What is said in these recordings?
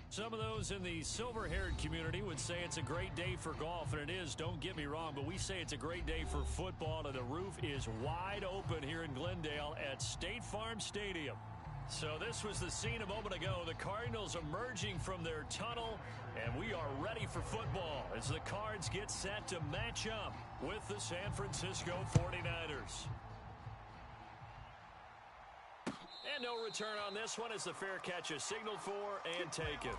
Some of those in the silver-haired community would say it's a great day for golf, and it is, don't get me wrong, but we say it's a great day for football, and the roof is wide open here in Glendale at State Farm Stadium. So this was the scene a moment ago, the Cardinals emerging from their tunnel, and we are ready for football as the Cards get set to match up with the San Francisco 49ers. And no return on this one as the fair catch is signaled for and taken.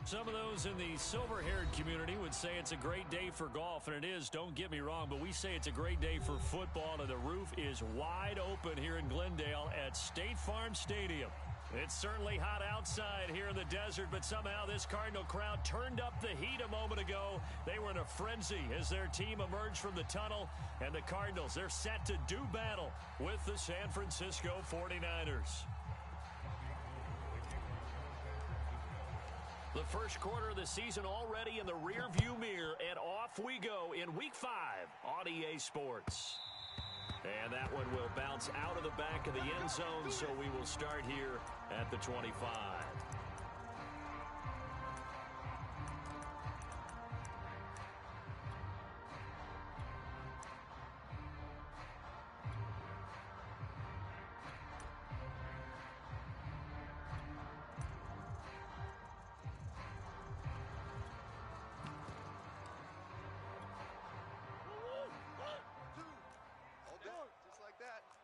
Some of those in the silver-haired community would say it's a great day for golf, and it is, don't get me wrong, but we say it's a great day for football, and the roof is wide open here in Glendale at State Farm Stadium. It's certainly hot outside here in the desert, but somehow this Cardinal crowd turned up the heat a moment ago. They were in a frenzy as their team emerged from the tunnel, and the Cardinals, they're set to do battle with the San Francisco 49ers. The first quarter of the season already in the rearview mirror, and off we go in Week 5 on EA Sports. And that one will bounce out of the back of the end zone, so we will start here at the 25.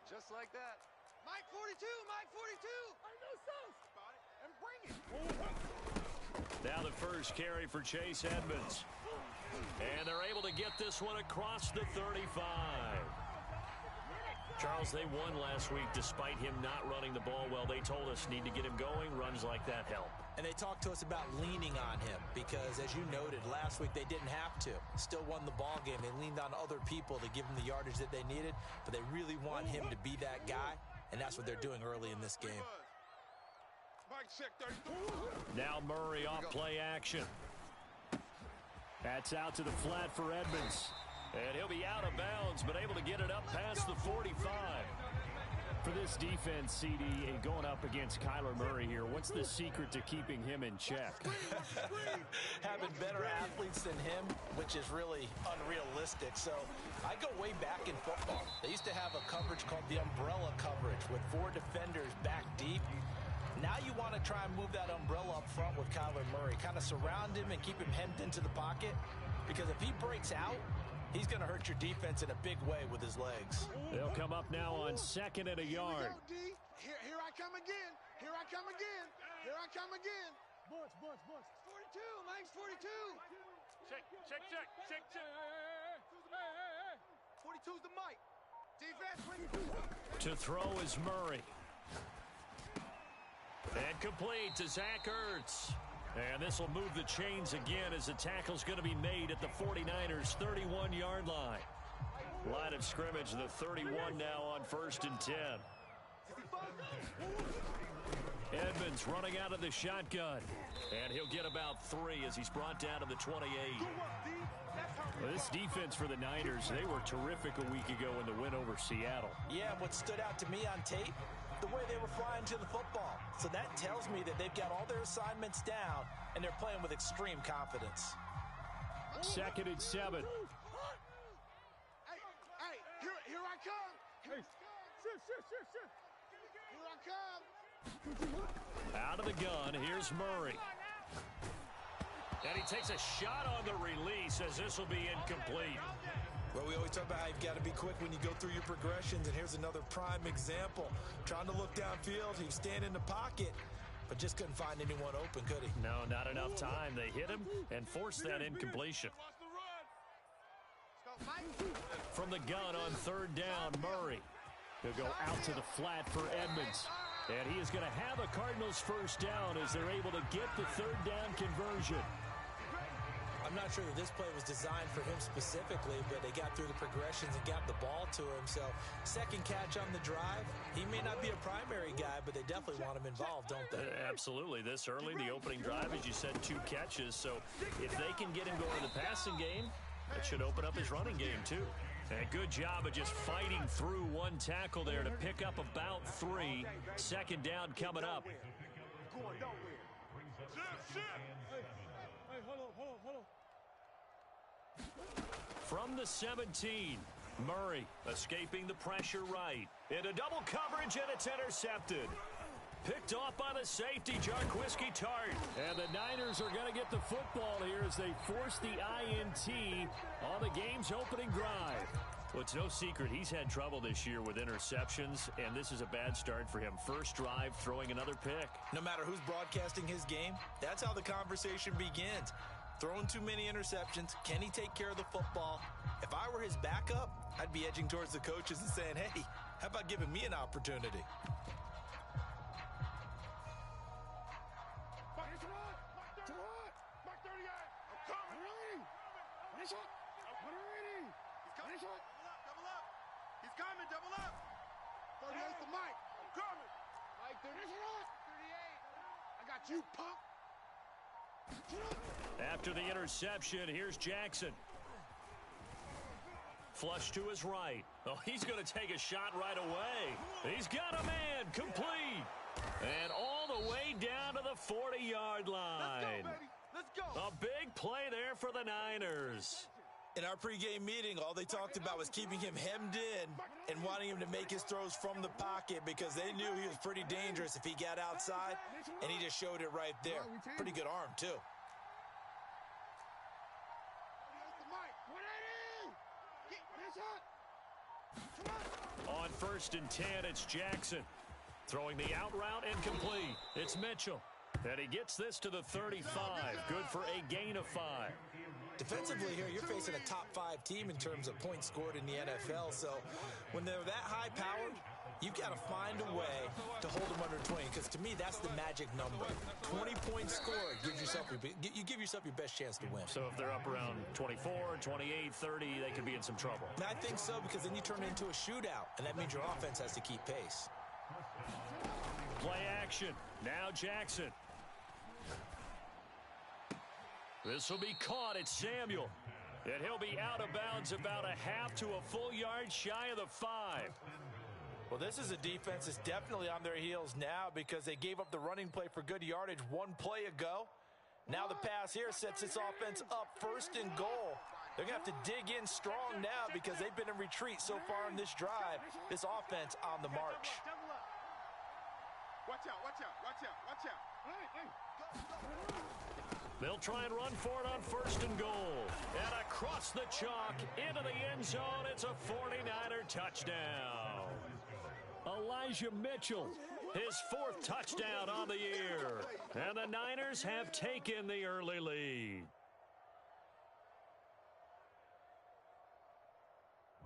Just like that. Mike 42, Mike 42. I know sauce. And bring it. Now the first carry for Chase Edmonds. And they're able to get this one across the 35. Charles, they won last week despite him not running the ball well. They told us need to get him going. Runs like that help. And they talked to us about leaning on him because, as you noted, last week they didn't have to. Still won the ball game. They leaned on other people to give them the yardage that they needed, but they really want him to be that guy, and that's what they're doing early in this game. Now Murray off play action. That's out to the flat for Edmonds. And he'll be out of bounds, but able to get it up past the 45. For this defense, CD, going up against Kyler Murray here, what's the secret to keeping him in check? Having better athletes than him, which is really unrealistic. So I go way back in football. They used to have a coverage called the umbrella coverage with 4 defenders back deep. Now you want to try and move that umbrella up front with Kyler Murray. Kind of surround him and keep him hemmed into the pocket. Because if he breaks out, He's going to hurt your defense in a big way with his legs. They'll come up now on 2nd and a yard. Here I come again. Here I come again. Here I come again. Bunch. 42, Mike's 42. Check. 42's the Mike. Defense. To throw is Murray. And complete to Zach Ertz. And this will move the chains again as the tackle's going to be made at the 49ers' 31-yard line. Line of scrimmage, the 31 now on 1st and 10. Edmonds running out of the shotgun. And he'll get about 3 as he's brought down to the 28. Well, this defense for the Niners, they were terrific a week ago in the win over Seattle. Yeah, what stood out to me on tape, the way they were flying to the football. So that tells me that they've got all their assignments down, and they're playing with extreme confidence. 2nd and 7. Hey, here I come. Here I come. Out of the gun, here's Murray. And he takes a shot on the release as this will be incomplete. Well, we always talk about how you've got to be quick when you go through your progressions, and here's another prime example. Trying to look downfield, he's standing in the pocket, but just couldn't find anyone open, could he? No, not enough time. They hit him and forced that incompletion. From the gun on 3rd down, Murray. He'll go out to the flat for Edmonds. And he is going to have a Cardinals first down as they're able to get the 3rd down conversion. I'm not sure that this play was designed for him specifically, but they got through the progressions and got the ball to him. So, second catch on the drive. He may not be a primary guy, but they definitely want him involved, don't they? Absolutely. This early, the opening drive, as you said, 2 catches. So, if they can get him going in the passing game, that should open up his running game, too. And a good job of just fighting through one tackle there to pick up about 3. 2nd down coming up. From the 17, Murray escaping the pressure right. Into double coverage, and it's intercepted. Picked off by the safety, Jarquiski Tart. And the Niners are going to get the football here as they force the INT on the game's opening drive. Well, it's no secret he's had trouble this year with interceptions, and this is a bad start for him. First drive, throwing another pick. No matter who's broadcasting his game, that's how the conversation begins. Throwing too many interceptions. Can he take care of the football? If I were his backup, I'd be edging towards the coaches and saying, hey, how about giving me an opportunity? He's coming, double up. 38's the Mike. I'm coming. Mike, 38. I got you, punk. After the interception, here's Jackson. Flush to his right. Oh, he's going to take a shot right away. He's got a man, complete. And all the way down to the 40-yard line. Let's go, baby. Let's go. A big play there for the Niners. In our pregame meeting, all they talked about was keeping him hemmed in and wanting him to make his throws from the pocket because they knew he was pretty dangerous if he got outside, and he just showed it right there. Pretty good arm, too. On 1st and 10, it's Jackson. Throwing the out route incomplete. It's Mitchell. And he gets this to the 35. Good for a gain of 5. Defensively here, you're facing a top 5 team in terms of points scored in the NFL. So when they're that high powered, you've got to find a way to hold them under 20. Because to me, that's the magic number. 20 points scored gives yourself you give yourself your best chance to win. So if they're up around 24, 28, 30, they could be in some trouble. And I think so, because then you turn it into a shootout, and that means your offense has to keep pace. Play action. Now Jackson. This will be caught at Samuel. And he'll be out of bounds about a half to a full yard shy of the 5. Well, this is a defense that's definitely on their heels now because they gave up the running play for good yardage one play ago. Now the pass here sets this offense up 1st and goal. They're going to have to dig in strong now because they've been in retreat so far in this drive. This offense on the march. Watch out, watch out, watch out, watch out. They'll try and run for it on 1st and goal. And across the chalk into the end zone. It's a 49er touchdown. Elijah Mitchell, his 4th touchdown on the year. And the Niners have taken the early lead.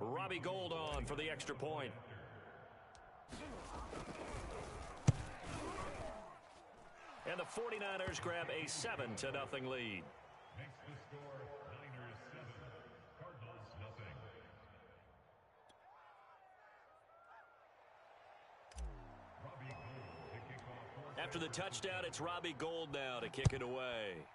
Robbie Gould on for the extra point. And the 49ers grab a 7-0 lead. Makes the score Niners 7, Cardinals nothing. Robbie Gould to kick off. After the touchdown, it's Robbie Gould now to kick it away.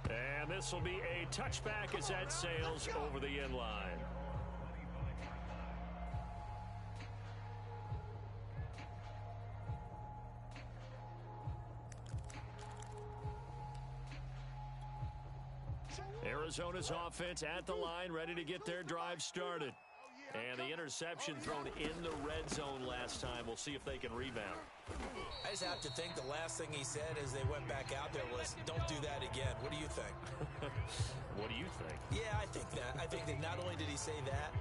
And this will be a touchback as that sails over the end line. Arizona's offense at the line, ready to get their drive started. And the interception thrown in the red zone last time. We'll see if they can rebound. I just have to think the last thing he said as they went back out there was, don't do that again. What do you think? What do you think? Yeah, I think that. I think that not only did he say that,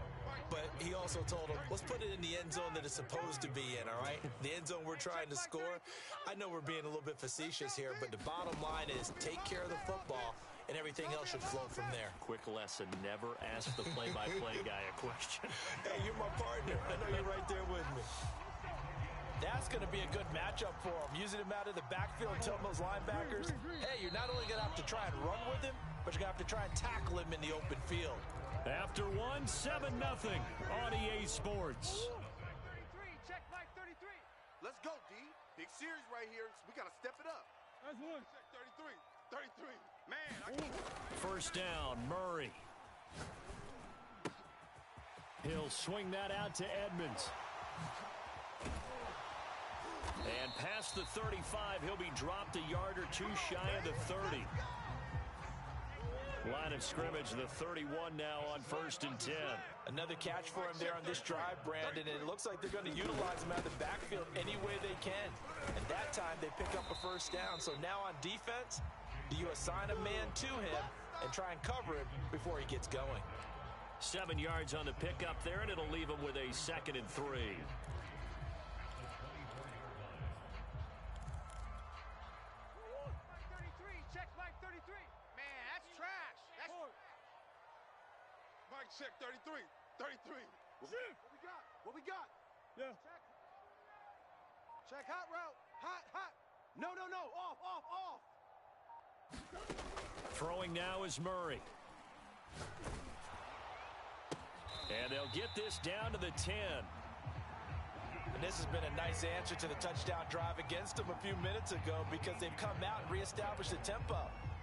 but he also told him, let's put it in the end zone that it's supposed to be in, all right? The end zone we're trying to score. I know we're being a little bit facetious here, but the bottom line is take care of the football, and everything else should flow from there. Quick lesson, never ask the play-by-play guy a question. Hey, you're my partner. I know you're right there with me. That's going to be a good matchup for him. Using him out of the backfield, telling those linebackers, hey, you're not only going to have to try and run with him, but you're going to have to try and tackle him in the open field. After 7-0 on EA Sports. 33, check Mike 33. Let's go, D. Big series right here. We got to step it up. That's one. Check 33. 33. Man, First down, Murray. He'll swing that out to Edmonds. And past the 35, he'll be dropped a yard or two shy of the 30. Line of scrimmage, the 31 now on 1st and 10. Another catch for him there on this drive, Brandon, and it looks like they're going to utilize him out of the backfield any way they can. And that time, they pick up a first down. So now on defense, do you assign a man to him and try and cover him before he gets going? 7 yards on the pickup there, and it'll leave him with a 2nd and 3. Mike, check 33. 33. What we got? Yeah. Check hot route. Hot. No. Off. Throwing now is Murray. And they'll get this down to the 10. And this has been a nice answer to the touchdown drive against them a few minutes ago because they've come out and reestablished the tempo.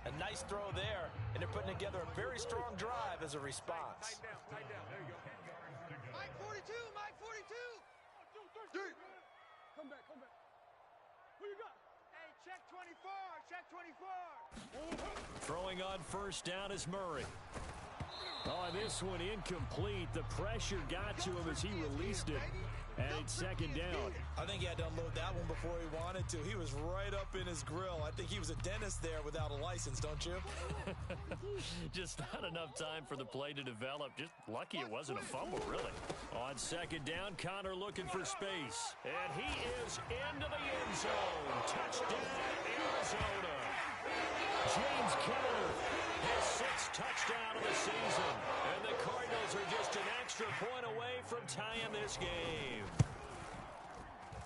A nice throw there, and they're putting together a very strong drive as a response. Tight down. There you go. Mike 42. Dude. Come back. Who you got? Hey, check 24. Throwing on first down is Murray. Oh, this one incomplete. The pressure got to him as he released it. And it's 2nd down. I think he had to unload that one before he wanted to. He was right up in his grill. I think he was a dentist there without a license, don't you? Just not enough time for the play to develop. Just lucky it wasn't a fumble, really. On 2nd down, Connor looking for space. And he is into the end zone. Touchdown, Arizona. James Keller, his 6th touchdown of the season. And the Cardinals are just an extra point away from tying this game.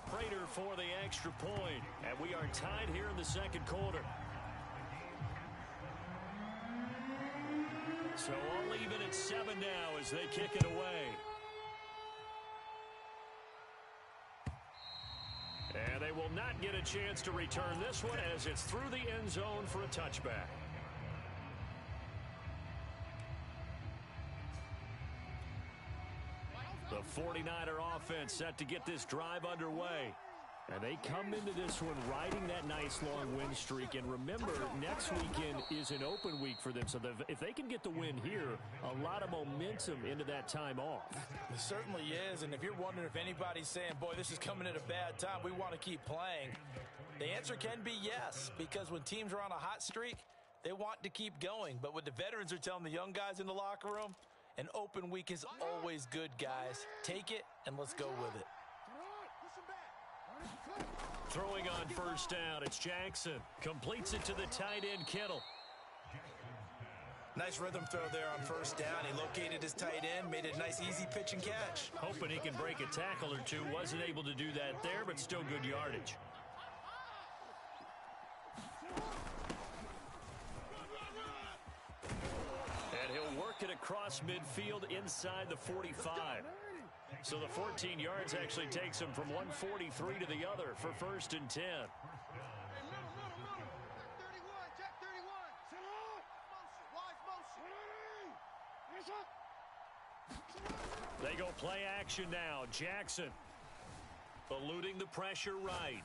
Prater for the extra point. And we are tied here in the 2nd quarter. So all even at 7 now as they kick it away. And they will not get a chance to return this one as it's through the end zone for a touchback. The 49er offense set to get this drive underway. And they come into this one riding that nice long win streak. And remember, next weekend is an open week for them. So if they can get the win here, a lot of momentum into that time off. It certainly is. And if you're wondering if anybody's saying, boy, this is coming at a bad time, we want to keep playing, the answer can be yes. Because when teams are on a hot streak, they want to keep going. But what the veterans are telling the young guys in the locker room, an open week is always good, guys. Take it and let's go with it. Throwing on first down, it's Jackson. Completes it to the tight end, Kittle. Nice rhythm throw there on first down. He located his tight end, made a nice easy pitch and catch. Hoping he can break a tackle or two. Wasn't able to do that there, but still good yardage. And he'll work it across midfield inside the 45. So the 14 yards actually takes him from 143 to the other for 1st and 10. They go play action now. Jackson eluding the pressure right.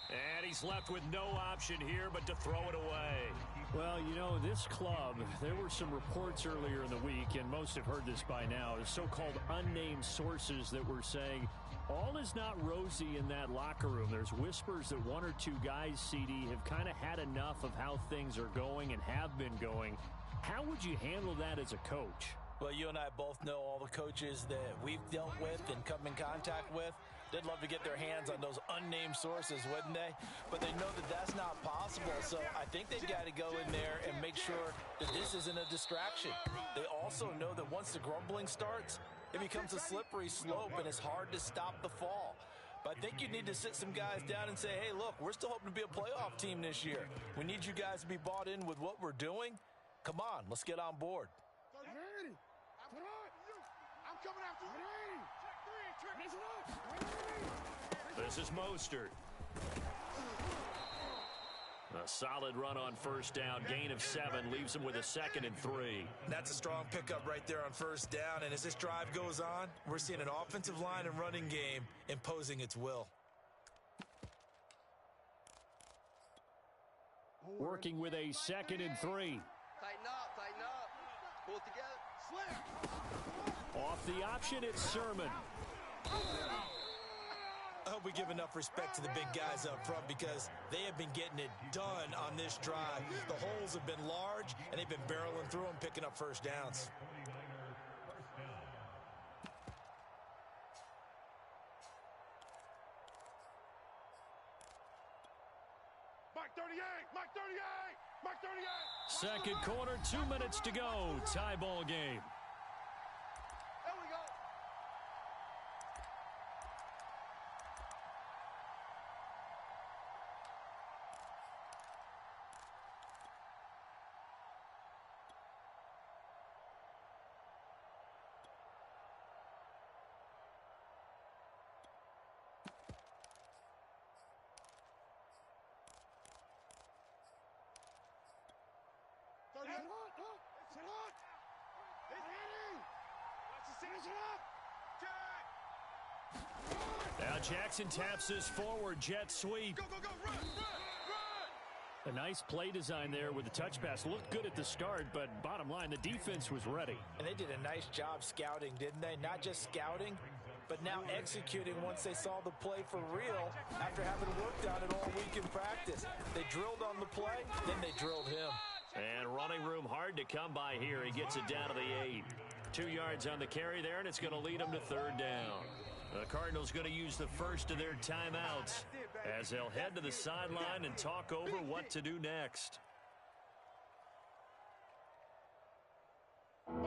And he's left with no option here but to throw it away. Well, you know, this club, there were some reports earlier in the week, and most have heard this by now, the so-called unnamed sources that were saying all is not rosy in that locker room. There's whispers that one or two guys, CD, have kind of had enough of how things are going and have been going. How would you handle that as a coach? Well, you and I both know all the coaches that we've dealt with and come in contact with. They'd love to get their hands on those unnamed sources, wouldn't they? But they know that that's not possible, so I think they've got to go in there and make sure that this isn't a distraction. They also know that once the grumbling starts, it becomes a slippery slope, and it's hard to stop the fall. But I think you need to sit some guys down and say, hey, look, we're still hoping to be a playoff team this year. We need you guys to be bought in with what we're doing. Come on, let's get on board. I'm coming after you. This is Mostert. A solid run on first down. Gain of 7 leaves him with a 2nd and 3. That's a strong pickup right there on first down. And as this drive goes on, we're seeing an offensive line and running game imposing its will. Working with a 2nd and 3. Tighten up. Pull it together. Slip. Off the option, it's Sermon. I hope we give enough respect to the big guys up front because they have been getting it done on this drive. The holes have been large, and they've been barreling through them, picking up first downs. Mike 38. Second quarter, 2 minutes to go. Tie ball game. There we go. Now Jackson taps this forward jet sweep. Go, run. A nice play design there with the touch pass. Looked good at the start, but bottom line, the defense was ready. And they did a nice job scouting, didn't they? Not just scouting, but now executing once they saw the play for real after having worked on it all week in practice. They drilled on the play, then they drilled him. And running room hard to come by here. He gets it down to the 8. 2 yards on the carry there, and it's going to lead him to 3rd down. The Cardinals going to use the first of their timeouts as they'll head to the sideline and talk over what to do next.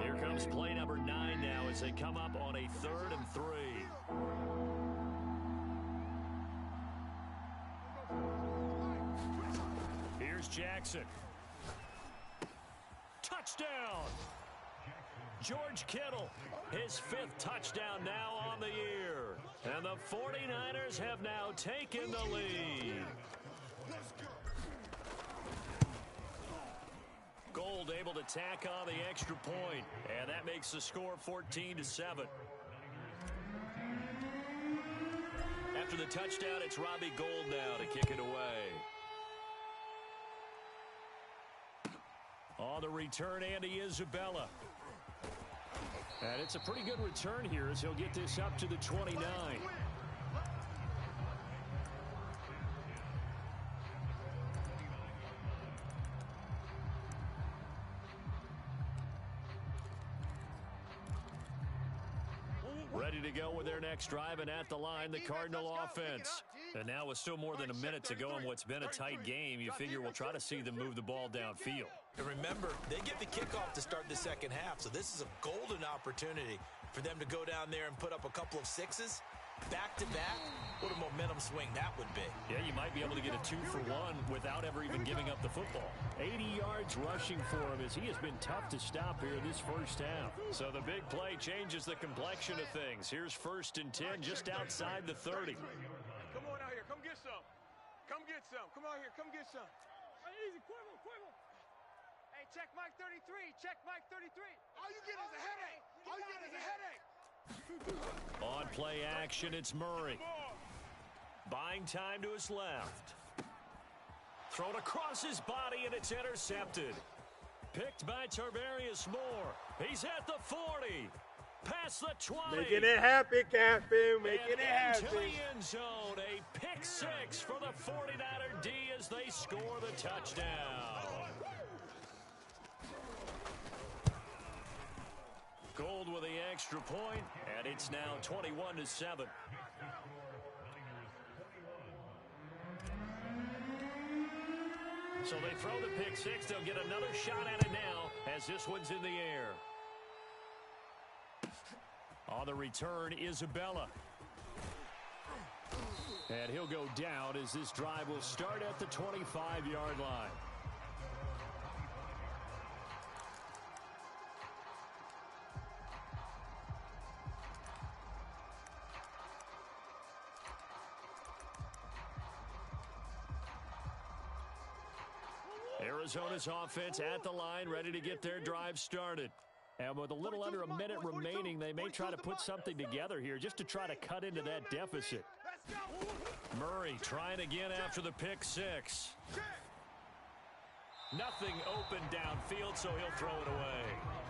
Here comes play number 9 now as they come up on a 3rd and 3. Here's Jackson. Touchdown! George Kittle, his 5th touchdown now on the year. And the 49ers have now taken the lead. Gold able to tack on the extra point, and that makes the score 14-7. after the touchdown, it's Robbie Gould now to kick it away. On the return, Andy Isabella. And it's a pretty good return here as he'll get this up to the 29. Ready to go with their next drive, and at the line, the Cardinal offense. And now with still more than a minute to go in what's been a tight game, you figure we'll try to see them move the ball downfield. And remember, they get the kickoff to start the second half, so this is a golden opportunity for them to go down there and put up a couple of sixes. Back-to-back, what a momentum swing that would be. Yeah, you might be able to get a 2-for-1 without ever even giving up the football. 80 yards rushing for him as he has been tough to stop here this first half. So the big play changes the complexion of things. Here's 1st and 10 just outside the 30. Come on out here. Come get some. Come get some. Come out here. Come get some. Easy. Cuervo. Hey, check Mike 33. Check Mike 33. All you get is a headache. All you get is a headache. On play action, it's Murray. Buying time to his left. Thrown across his body, and it's intercepted. Picked by Tarvarius Moore. He's at the 40. Past the 20. Making it happen, Captain. Making it happen. Into the end zone. A pick 6 for the 49er D as they score the touchdown. Gould with the extra point, and it's now 21-7. So they throw the pick 6. They'll get another shot at it now as this one's in the air. On the return, Isabella. And he'll go down as this drive will start at the 25-yard line. Arizona's offense at the line, ready to get their drive started. And with a little under a minute remaining, they may try to put something together here just to try to cut into that deficit. Murray trying again after the pick 6. Nothing open downfield, so he'll throw it away.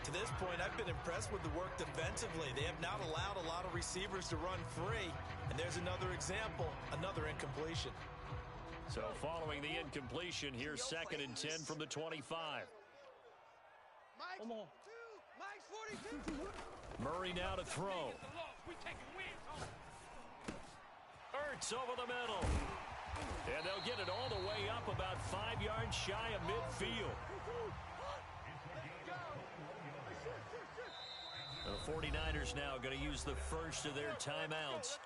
To this point, I've been impressed with the work defensively. They have not allowed a lot of receivers to run free. And there's another example, another incompletion. So following the incompletion, here's 2nd and 10 from the 25. Murray now to throw. Ertz over the middle. And they'll get it all the way up about 5 yards shy of midfield. The 49ers now going to use the first of their timeouts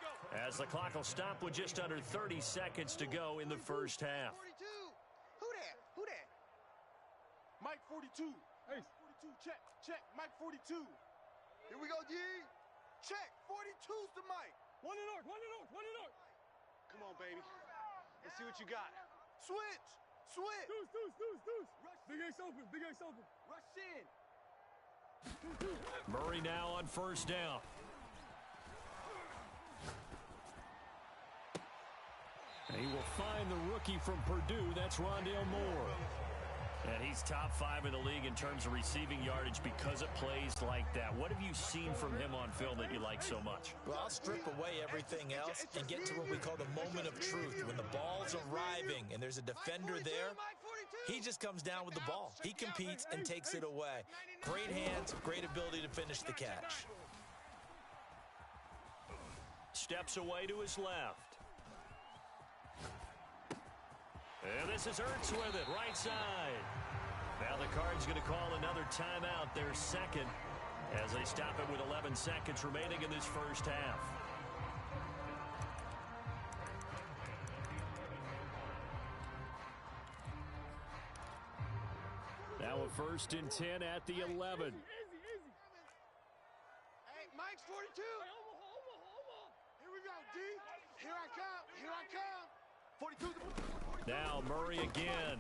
as the clock will stop with just under 30 seconds to go in the first half. 42. Who that? Mike 42. Hey, 42. Check. Mike 42. Here we go, G. Check. 42's the Mike. One in arc. Come on, baby. Let's see what you got. Switch. Deuce. Big Ace open. Rush in. Murray now on 1st down. And he will find the rookie from Purdue. That's Rondale Moore. And he's top 5 in the league in terms of receiving yardage because it plays like that. What have you seen from him on film that you like so much? Well, I'll strip away everything else and get to what we call the moment of truth. When the ball's arriving and there's a defender there, he just comes down with the ball. He competes and takes it away. Great hands, great ability to finish the catch. Steps away to his left. And this is Ertz with it, right side. Now the Cards going to call another timeout, their 2nd, as they stop it with 11 seconds remaining in this first half. Now a 1st and 10 at the 11. Easy. Hey, Mike's 42. Here we go, D. Here I come. 42. Now Murray again.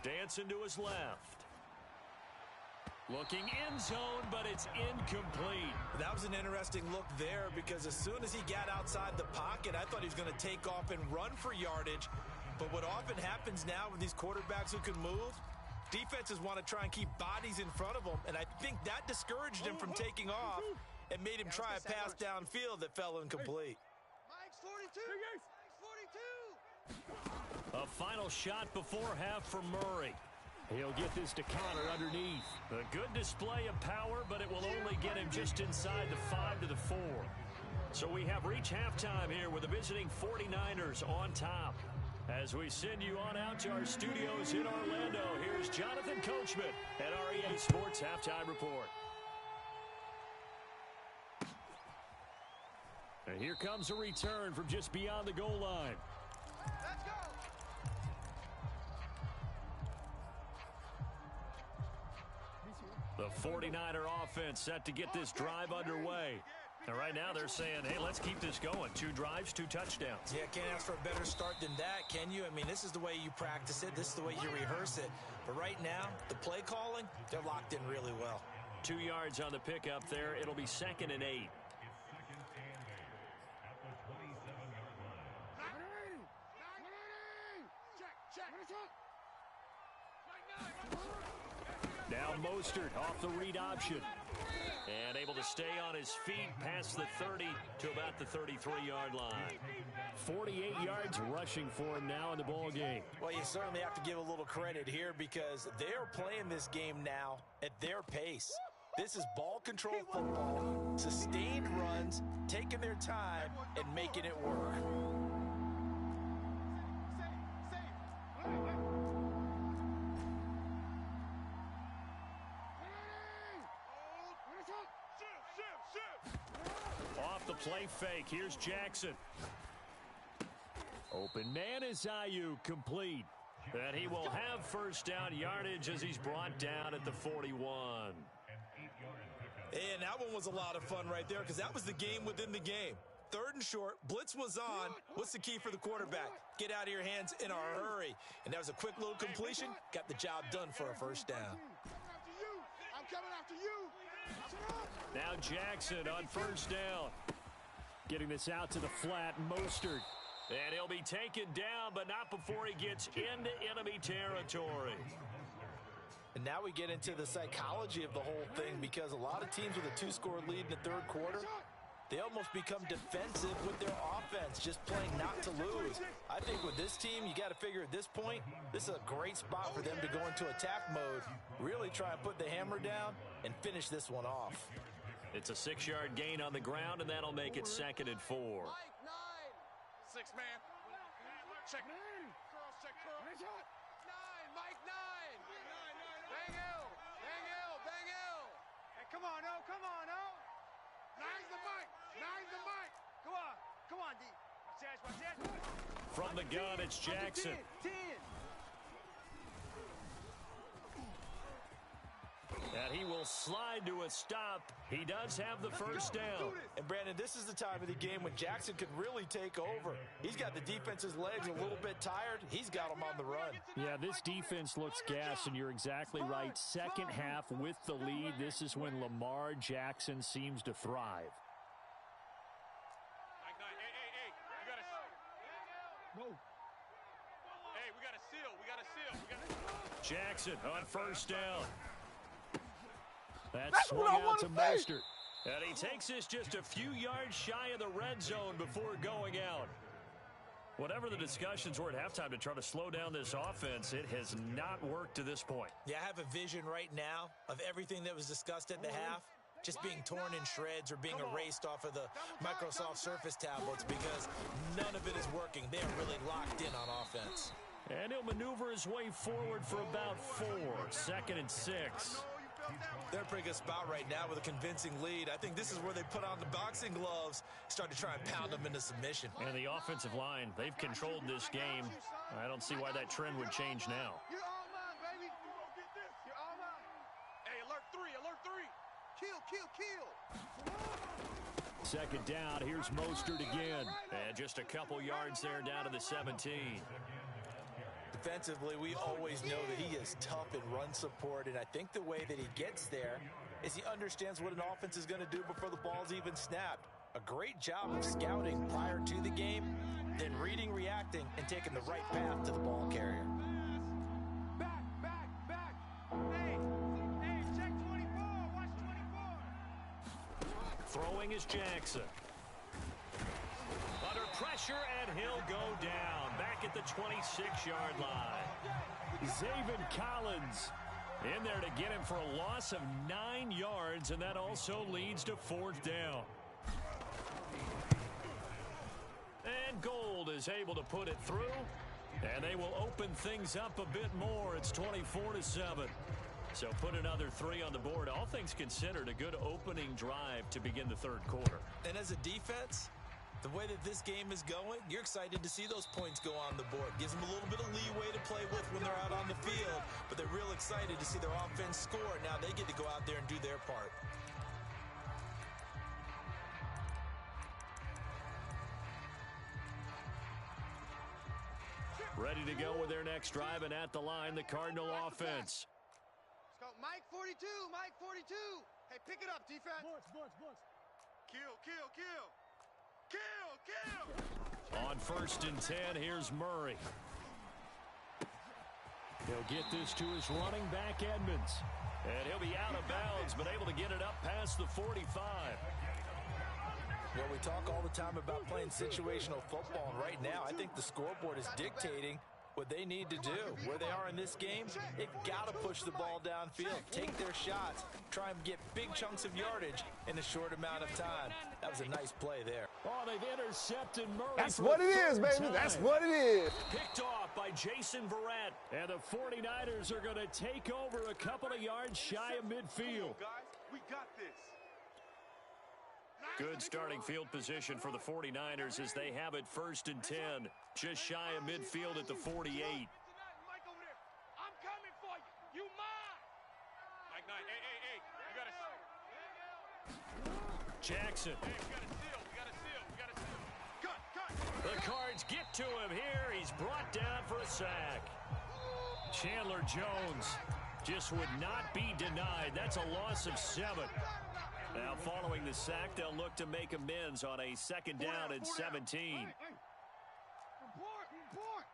Dancing to his left. Looking in zone, but it's incomplete. That was an interesting look there because as soon as he got outside the pocket, I thought he was going to take off and run for yardage. But what often happens now with these quarterbacks who can move, defenses want to try and keep bodies in front of them, and I think that discouraged him from taking off and made him try a pass downfield that fell incomplete. Mike's 42. Mike's 42. A final shot before half for Murray. He'll get this to Connor underneath. A good display of power, but it will only get him just inside the 5 to the 4. So we have reached halftime here with the visiting 49ers on top. As we send you on out to our studios in Orlando, here's Jonathan Coachman at our EA Sports Halftime Report. And here comes a return from just beyond the goal line. Let's go. The 49er offense set to get this drive underway. And right now they're saying, hey, let's keep this going. 2 drives, 2 touchdowns. Yeah, can't ask for a better start than that, can you? I mean, this is the way you practice it. This is the way you rehearse it. But right now, the play calling, they're locked in really well. 2 yards on the pickup there. It'll be 2nd and 8. Now Mostert off the read option. And able to stay on his feet past the 30 to about the 33-yard line. 48 yards rushing for him now in the ball game. Well, you certainly have to give a little credit here because they're playing this game now at their pace. This is ball control football, sustained runs, taking their time, and making it work. Off the play fake, here's Jackson. Open man is Ayuk, complete. And he will have first down yardage as he's brought down at the 41. And that one was a lot of fun right there because that was the game within the game. 3rd and short, blitz was on. What's the key for the quarterback? Get out of your hands in a hurry. And that was a quick little completion. Got the job done for a first down. I'm coming after you. Now Jackson on first down. Getting this out to the flat, Mostert. And he'll be taken down, but not before he gets into enemy territory. And now we get into the psychology of the whole thing because a lot of teams with a 2-score lead in the 3rd quarter, they almost become defensive with their offense, just playing not to lose. I think with this team, you got to figure at this point, this is a great spot for them to go into attack mode, really try and put the hammer down and finish this one off. It's a 6-yard gain on the ground, and that'll make it 2nd and 4. Mike 9. 6 man. Check. Curls, check curl. 9. Mike 9. Bang L. Bang L. Bang L. Hey, come on, O. Come on, O. 9's the Mike. 9's the Mike. Come on. Come on, D. Watch that. From the gun, it's Jackson. 10. And he will slide to a stop. He does have the first down. And, Brandon, this is the time of the game when Jackson could really take over. He's got the defense's legs a little bit tired. He's got them on the run. Yeah, this defense looks gassed, and you're exactly right. Second half with the lead, this is when Lamar Jackson seems to thrive. Mike 9. Hey. We got to... Whoa. Hey, we got to seal. We got to seal. Jackson on first down. That's swung out to Mostert. And he takes this just a few yards shy of the red zone before going out. Whatever the discussions were at halftime to try to slow down this offense, it has not worked to this point. Yeah, I have a vision right now of everything that was discussed at the half just being torn in shreds or being erased off of the Microsoft Surface tablets because none of it is working. They are really locked in on offense. And he'll maneuver his way forward for about 4. 2nd and 6. They're in a pretty good spot right now with a convincing lead. I think this is where they put on the boxing gloves, start to try and pound them into submission. And the offensive line, they've controlled this game. I don't see why that trend would change now. You're all mine, baby. You're all mine. Hey, alert 3. Kill. 2nd down, here's Mostert again. And just a couple yards there down to the 17. Defensively, we always know that he is tough in run support, and I think the way that he gets there is he understands what an offense is going to do before the ball's even snapped. A great job of scouting prior to the game, then reading, reacting, and taking the right path to the ball carrier. Back. Hey, check 24. Watch 24. Throwing is Jackson. Under pressure, and he'll go down. Back at the 26-yard line. Zaven Collins in there to get him for a loss of 9 yards, and that also leads to 4th down. And Gold is able to put it through, and they will open things up a bit more. It's 24-7. So put another 3 on the board. All things considered, a good opening drive to begin the third quarter. And as a defense, the way that this game is going, you're excited to see those points go on the board. Gives them a little bit of leeway to play with when they're out on the field, but they're real excited to see their offense score. Now they get to go out there and do their part. Ready to go with their next drive, and at the line, the Cardinal offense. Let's go. Mike 42. Hey, pick it up, defense. Blitz. Kill. On 1st and 10, here's Murray. He'll get this to his running back, Edmonds. And he'll be out of bounds, but able to get it up past the 45. Well, we talk all the time about playing situational football, and right now I think the scoreboard is dictating what they need to do. Where they are in this game, they've got to push the ball downfield, take their shots, try and get big chunks of yardage in a short amount of time. That was a nice play there. Oh, they've intercepted Murray. That's what it is, baby. That's what it is. Picked off by Jason Verrett. And the 49ers are going to take over a couple of yards shy of midfield. Guys, we got this. Good starting field position for the 49ers as they have it 1st and 10. Just shy of midfield at the 48. Mike over there. I'm coming for you. You mine. Mike 9. Hey. You got to... Jackson. Hey, we got to seal. Cut. The Cards get to him here. He's brought down for a sack. Chandler Jones just would not be denied. That's a loss of 7. Now, following the sack, they'll look to make amends on a 2nd down and 17. Hey. Report.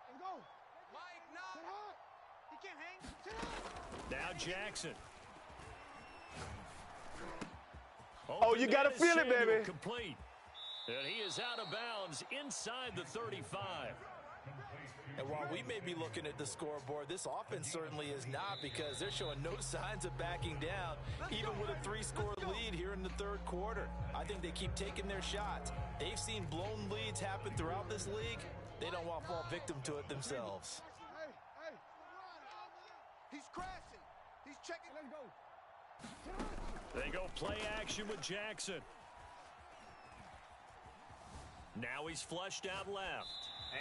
Let's go. Mike, no. He can't hang. Sit up. Now Jackson. Oh, you got to feel it, baby. Complete. And he is out of bounds inside the 35. And while we may be looking at the scoreboard, this offense certainly is not, because they're showing no signs of backing down, even with a 3-score lead here in the third quarter. I think they keep taking their shots. They've seen blown leads happen throughout this league. They don't want to fall victim to it themselves. Hey. He's crashing. He's checking. Let's go. They go play action with Jackson. Now he's flushed out left.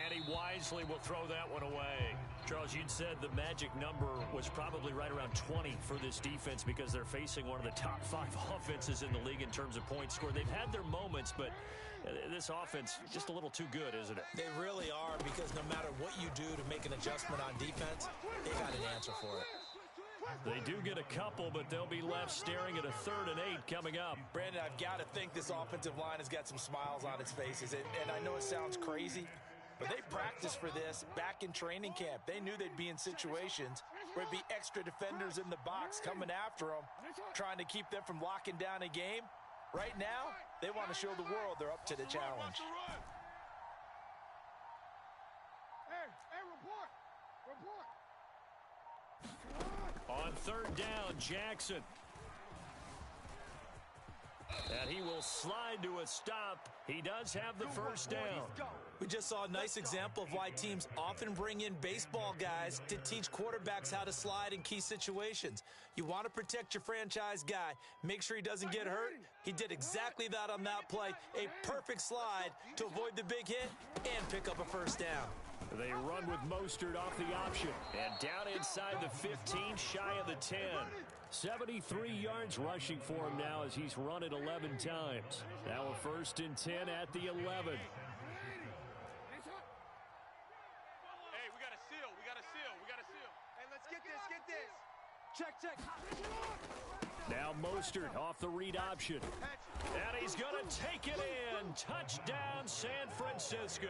And he wisely will throw that one away. Charles, you'd said the magic number was probably right around 20 for this defense because they're facing one of the top 5 offenses in the league in terms of points scored. They've had their moments, but this offense just a little too good, isn't it? They really are, because no matter what you do to make an adjustment on defense, they got an answer for it. They do get a couple, but they'll be left staring at a 3rd and 8 coming up. Brandon, I've got to think this offensive line has got some smiles on its faces. And I know it sounds crazy, but they practiced for this back in training camp. They knew they'd be in situations where it'd be extra defenders in the box coming after them, trying to keep them from locking down a game. Right now, they want to show the world they're up to the challenge. Hey, report. On 3rd down, Jackson. And he will slide to a stop. He does have the 1st down. We just saw a nice example of why teams often bring in baseball guys to teach quarterbacks how to slide in key situations. You want to protect your franchise guy. Make sure he doesn't get hurt. He did exactly that on that play. A perfect slide to avoid the big hit and pick up a 1st down. They run with Mostert off the option. And down inside the 15, shy of the 10. 73 yards rushing for him now as he's run it 11 times. Now a 1st and 10 at the 11. Check. Now Mostert off the read option. And he's going to take it in. Touchdown, San Francisco.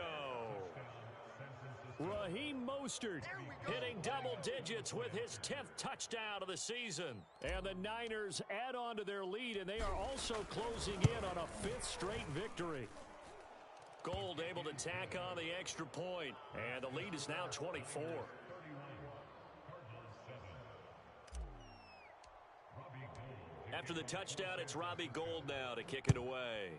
Raheem Mostert Hitting double digits with his 10th touchdown of the season. and the Niners add on to their lead, and they are also closing in on a 5th straight victory. Gold able to tack on the extra point, and the lead is now 24. After the touchdown, it's Robbie Gould now to kick it away.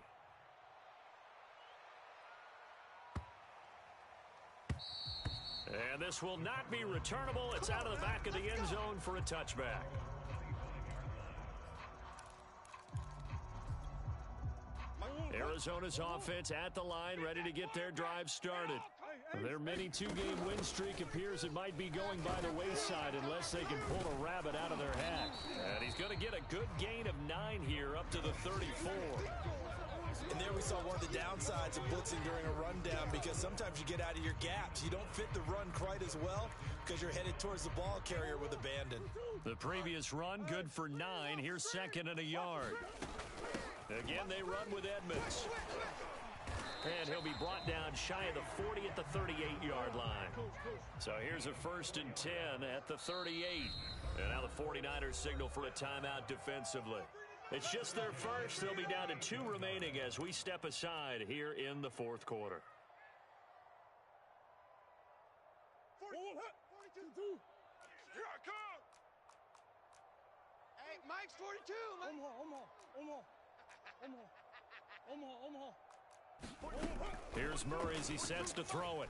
And this will not be returnable. It's out of the back of the end zone for a touchback. Arizona's offense at the line, ready to get their drive started. Their mini 2-game win streak appears it might be going by the wayside unless they can pull a rabbit out of their hat. And he's going to get a good gain of 9 here up to the 34. And there we saw one of the downsides of blitzing during a rundown, because sometimes you get out of your gaps. You don't fit the run quite as well because you're headed towards the ball carrier with abandon. The previous run good for 9. Here's 2nd and a yard. Again, they run with Edmonds. And he'll be brought down shy of the 40 at the 38-yard line. So here's a 1st and 10 at the 38. And now the 49ers signal for a timeout defensively. It's just their first. They'll be down to 2 remaining as we step aside here in the 4th quarter. 42. Here I come. Hey, Mike's 42. Here's Murray as he sets to throw it.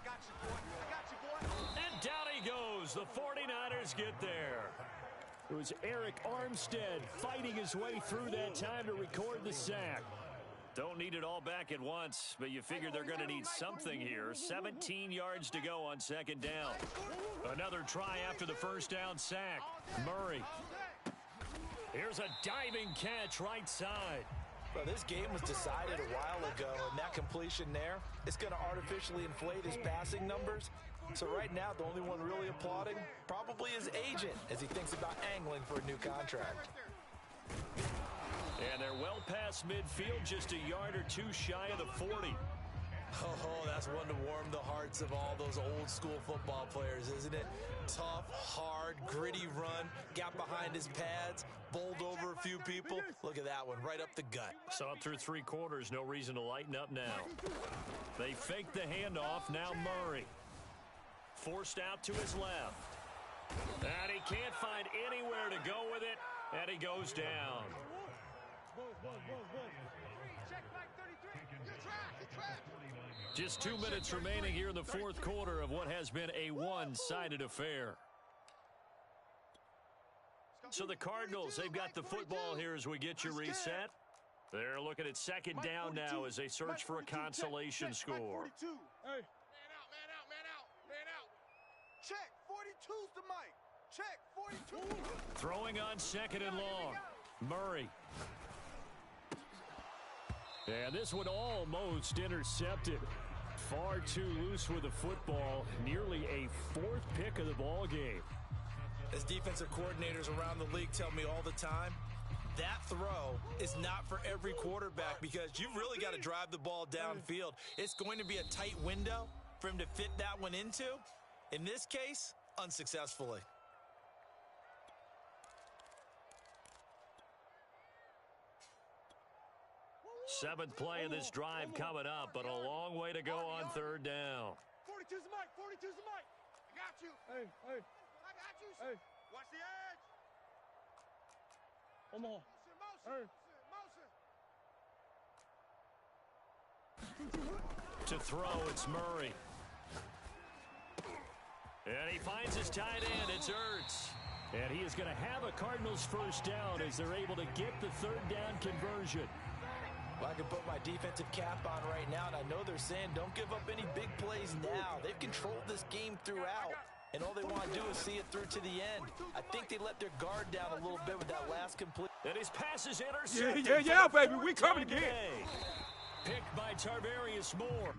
I got you, boy. And down he goes. The 49ers get there. It was Eric Armstead fighting his way through that time to record the sack. Don't need it all back at once, but you figure they're going to need something here. 17 yards to go on 2nd down. Another try after the 1st down sack. Murray. Here's a diving catch right side. Well, this game was decided a while ago, and that completion there is going to artificially inflate his passing numbers. So right now, the only one really applauding probably his agent as he thinks about angling for a new contract. And they're well past midfield, just a yard or 2 shy of the 40. Oh, that's one to warm the hearts of all those old school football players, isn't it? Tough, hard, gritty run, got behind his pads, bowled over a few people. Look at that one, right up the gut. So up through 3 quarters, no reason to lighten up now. They fake the handoff, now Murray. Forced out to his left. And he can't find anywhere to go with it, and he goes down. Just 2 minutes remaining here in the 4th quarter of what has been a one-sided affair. So the Cardinals, they've got the football here as we get you reset. They're looking at 2nd down now as they search for a consolation score. Man out. Check, 42's the mic. Check, 42. Throwing on 2nd and long. Murray. And this one almost intercepted. Far too loose with the football. Nearly a 4th pick of the ball game. As defensive coordinators around the league tell me all the time, that throw is not for every quarterback because you've really got to drive the ball downfield. It's going to be a tight window for him to fit that one into. In this case, unsuccessfully. Seventh play of this drive coming up, but a long way to go on 3rd down. 42's the mic. I got you. I got you. Watch the edge. Motion. To throw, it's Murray. And he finds his tight end. It's Ertz. And he is going to have a Cardinals 1st down as they're able to get the 3rd down conversion. Well, I can put my defensive cap on right now, and I know they're saying don't give up any big plays now. They've controlled this game throughout, and all they want to do is see it through to the end. I think they let their guard down a little bit with that last complete. And his pass is intercepted. Yeah, baby. We coming again. Picked by Tarvarius Moore.